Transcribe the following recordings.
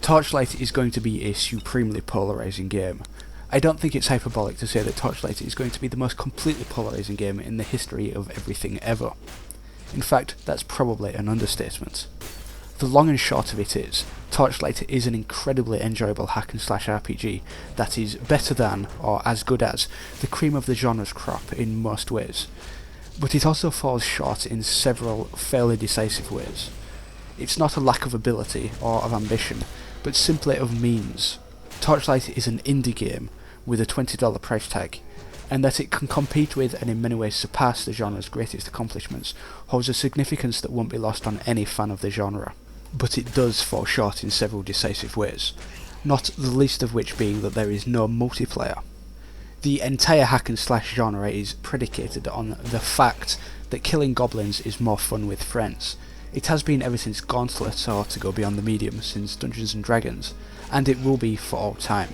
Torchlight is going to be a supremely polarising game. I don't think it's hyperbolic to say that Torchlight is going to be the most completely polarising game in the history of everything ever. In fact, that's probably an understatement. The long and short of it is, Torchlight is an incredibly enjoyable hack and slash RPG that is better than, or as good as, the cream of the genre's crop in most ways. But it also falls short in several fairly decisive ways. It's not a lack of ability or of ambition, but simply of means. Torchlight is an indie game with a $20 price tag, and that it can compete with and in many ways surpass the genre's greatest accomplishments holds a significance that won't be lost on any fan of the genre. But it does fall short in several decisive ways, not the least of which being that there is no multiplayer. The entire hack and slash genre is predicated on the fact that killing goblins is more fun with friends. It has been ever since Gauntlet, or to go beyond the medium, since Dungeons and Dragons, and it will be for all time.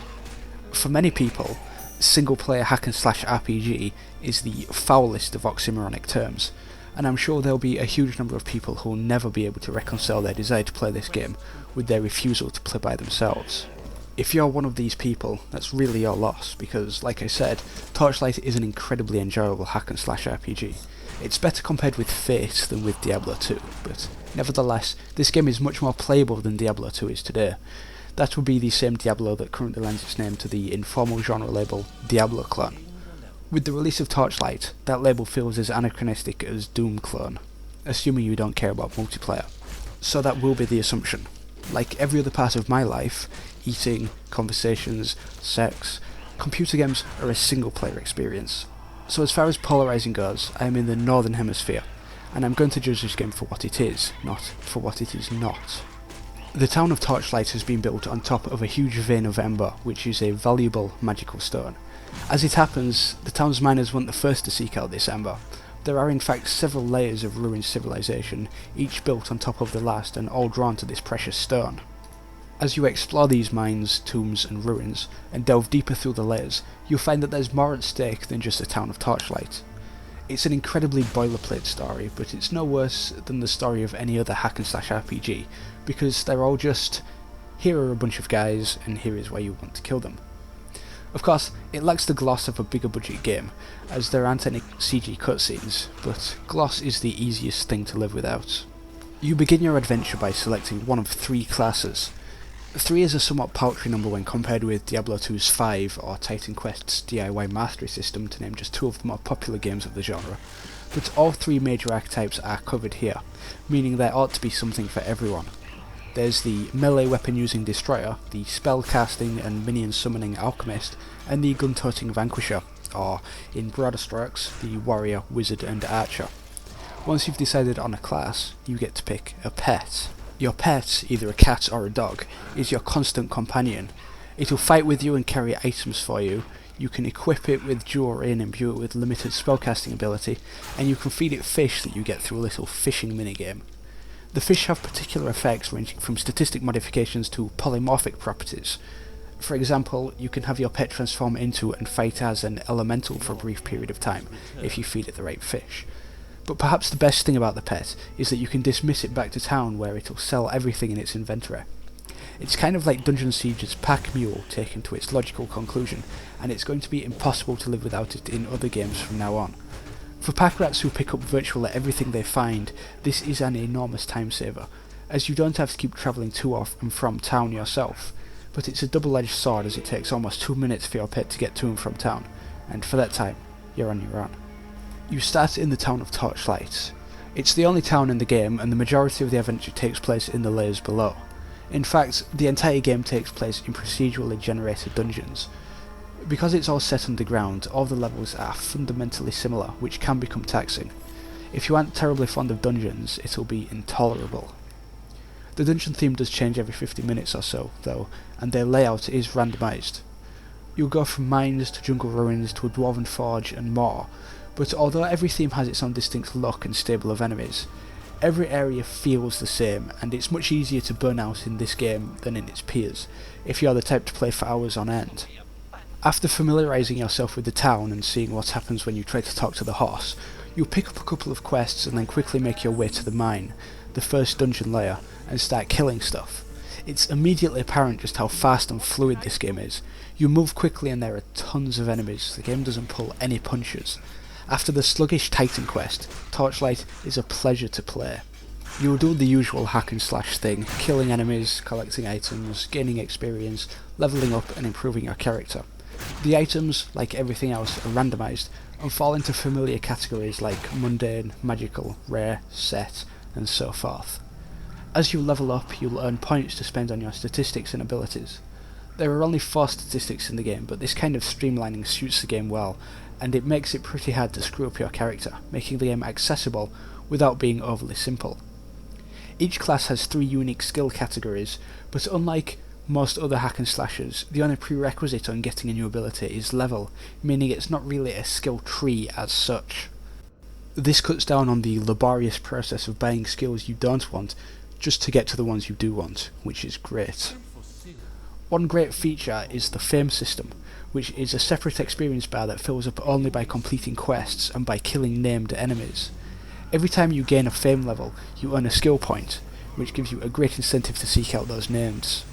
For many people, single player hack and slash RPG is the foulest of oxymoronic terms, and I'm sure there'll be a huge number of people who will never be able to reconcile their desire to play this game with their refusal to play by themselves. If you're one of these people, that's really your loss, because, like I said, Torchlight is an incredibly enjoyable hack and slash RPG. It's better compared with Fate than with Diablo 2, but nevertheless, this game is much more playable than Diablo 2 is today. That would be the same Diablo that currently lends its name to the informal genre label Diablo Clone. With the release of Torchlight, that label feels as anachronistic as Doom Clone, assuming you don't care about multiplayer. So that will be the assumption. Like every other part of my life, eating, conversations, sex, computer games are a single player experience. So as far as polarising goes, I am in the Northern Hemisphere, and I'm going to judge this game for what it is, not for what it is not. The town of Torchlight has been built on top of a huge vein of ember, which is a valuable magical stone. As it happens, the town's miners weren't the first to seek out this ember. There are in fact several layers of ruined civilization, each built on top of the last and all drawn to this precious stone. As you explore these mines, tombs and ruins, and delve deeper through the layers, you'll find that there's more at stake than just the town of Torchlight. It's an incredibly boilerplate story, but it's no worse than the story of any other hack and slash RPG, because they're all just, here are a bunch of guys, and here is where you want to kill them. Of course, it lacks the gloss of a bigger budget game, as there aren't any CG cutscenes, but gloss is the easiest thing to live without. You begin your adventure by selecting one of 3 classes. 3 is a somewhat paltry number when compared with Diablo 2's 5 or Titan Quest's DIY mastery system, to name just 2 of the more popular games of the genre, but all 3 major archetypes are covered here, meaning there ought to be something for everyone. There's the melee weapon using destroyer, the spell casting and minion summoning alchemist, and the gun toting vanquisher, or in broader strokes, the warrior, wizard and archer. Once you've decided on a class, you get to pick a pet. Your pet, either a cat or a dog, is your constant companion. It'll fight with you and carry items for you. You can equip it with jewelry and imbue it with limited spellcasting ability, and you can feed it fish that you get through a little fishing minigame. The fish have particular effects ranging from statistic modifications to polymorphic properties. For example, you can have your pet transform into and fight as an elemental for a brief period of time, if you feed it the right fish. But perhaps the best thing about the pet is that you can dismiss it back to town where it'll sell everything in its inventory. It's kind of like Dungeon Siege's pack mule taken to its logical conclusion, and it's going to be impossible to live without it in other games from now on. For pack rats who pick up virtually everything they find, this is an enormous time saver, as you don't have to keep travelling to or and from town yourself, but it's a double-edged sword as it takes almost 2 minutes for your pet to get to and from town, and for that time, you're on your own. You start in the town of Torchlight. It's the only town in the game, and the majority of the adventure takes place in the layers below. In fact, the entire game takes place in procedurally generated dungeons. Because it's all set underground, all the levels are fundamentally similar, which can become taxing. If you aren't terribly fond of dungeons, it'll be intolerable. The dungeon theme does change every 50 minutes or so, though, and their layout is randomised. You'll go from mines to jungle ruins to a dwarven forge and more, but although every theme has its own distinct look and stable of enemies, every area feels the same, and it's much easier to burn out in this game than in its peers, if you're the type to play for hours on end. After familiarising yourself with the town and seeing what happens when you try to talk to the horse, you'll pick up a couple of quests and then quickly make your way to the mine, the first dungeon layer, and start killing stuff. It's immediately apparent just how fast and fluid this game is. You move quickly and there are tons of enemies. The game doesn't pull any punches. After the sluggish Titan quest, Torchlight is a pleasure to play. You'll do the usual hack and slash thing, killing enemies, collecting items, gaining experience, levelling up and improving your character. The items, like everything else, are randomised and fall into familiar categories like mundane, magical, rare, set, and so forth. As you level up, you'll earn points to spend on your statistics and abilities. There are only 4 statistics in the game, but this kind of streamlining suits the game well, and it makes it pretty hard to screw up your character, making the game accessible without being overly simple. Each class has 3 unique skill categories, but unlike most other hack and slashers, the only prerequisite on getting a new ability is level, meaning it's not really a skill tree as such. This cuts down on the laborious process of buying skills you don't want just to get to the ones you do want, which is great. One great feature is the fame system, which is a separate experience bar that fills up only by completing quests and by killing named enemies. Every time you gain a fame level, you earn a skill point, which gives you a great incentive to seek out those names.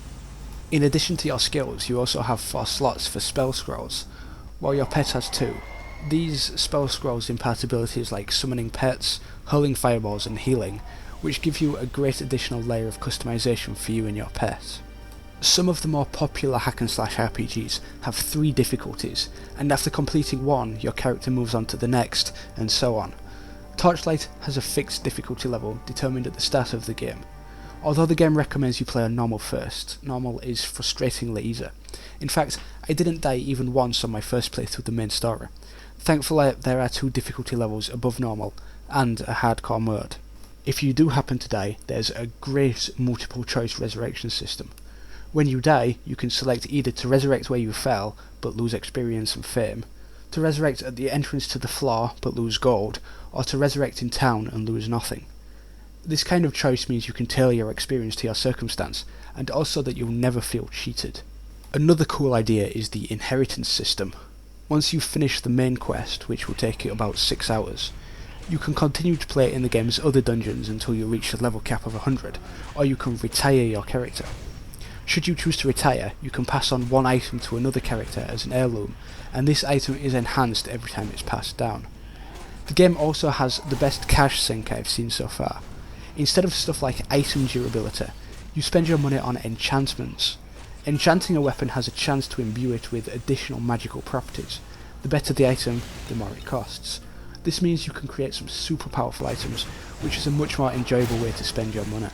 In addition to your skills, you also have 4 slots for spell scrolls, while your pet has 2. These spell scrolls impart abilities like summoning pets, hurling fireballs and healing, which give you a great additional layer of customization for you and your pet. Some of the more popular hack and slash RPGs have 3 difficulties, and after completing one, your character moves on to the next, and so on. Torchlight has a fixed difficulty level determined at the start of the game. Although the game recommends you play on normal first, normal is frustratingly easy. In fact, I didn't die even once on my first playthrough of the main story. Thankfully, there are 2 difficulty levels above normal, and a hardcore mode. If you do happen to die, there's a great multiple choice resurrection system. When you die, you can select either to resurrect where you fell, but lose experience and fame, to resurrect at the entrance to the floor, but lose gold, or to resurrect in town and lose nothing. This kind of choice means you can tailor your experience to your circumstance, and also that you'll never feel cheated. Another cool idea is the inheritance system. Once you've finished the main quest, which will take you about 6 hours, you can continue to play in the game's other dungeons until you reach the level cap of 100, or you can retire your character. Should you choose to retire, you can pass on one item to another character as an heirloom, and this item is enhanced every time it's passed down. The game also has the best cash sink I've seen so far. Instead of stuff like item durability, you spend your money on enchantments. Enchanting a weapon has a chance to imbue it with additional magical properties. The better the item, the more it costs. This means you can create some super powerful items, which is a much more enjoyable way to spend your money.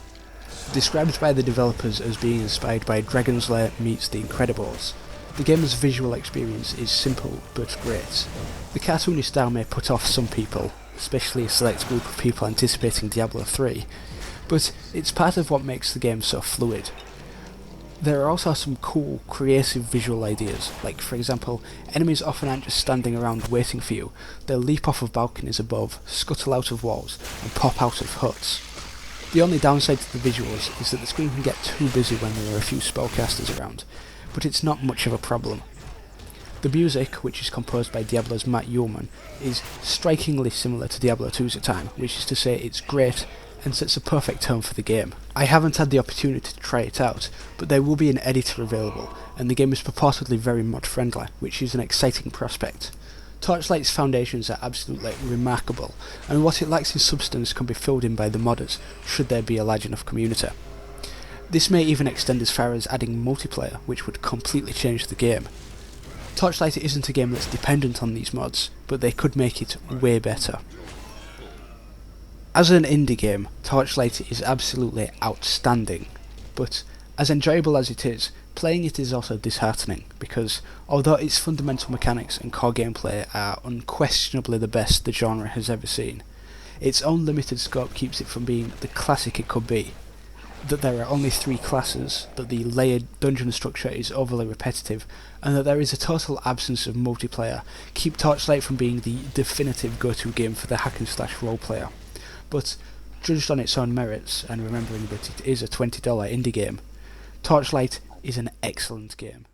Described by the developers as being inspired by Dragon's Lair meets The Incredibles, the game's visual experience is simple but great. The cartoony style may put off some people, especially a select group of people anticipating Diablo 3, but it's part of what makes the game so fluid. There are also some cool, creative visual ideas, like for example, enemies often aren't just standing around waiting for you, they'll leap off of balconies above, scuttle out of walls, and pop out of huts. The only downside to the visuals is that the screen can get too busy when there are a few spellcasters around, but it's not much of a problem. The music, which is composed by Diablo's Matt Uelmen, is strikingly similar to Diablo 2's at time, which is to say it's great and sets a perfect tone for the game. I haven't had the opportunity to try it out, but there will be an editor available, and the game is purportedly very mod friendly, which is an exciting prospect. Torchlight's foundations are absolutely remarkable, and what it lacks in substance can be filled in by the modders, should there be a large enough community. This may even extend as far as adding multiplayer, which would completely change the game. Torchlight isn't a game that's dependent on these mods, but they could make it way better. As an indie game, Torchlight is absolutely outstanding, but as enjoyable as it is, playing it is also disheartening, because although its fundamental mechanics and core gameplay are unquestionably the best the genre has ever seen, its own limited scope keeps it from being the classic it could be. That there are only 3 classes, that the layered dungeon structure is overly repetitive, and that there is a total absence of multiplayer keep Torchlight from being the definitive go-to game for the hack and slash role player. But judged on its own merits, and remembering that it is a $20 indie game, Torchlight is an excellent game.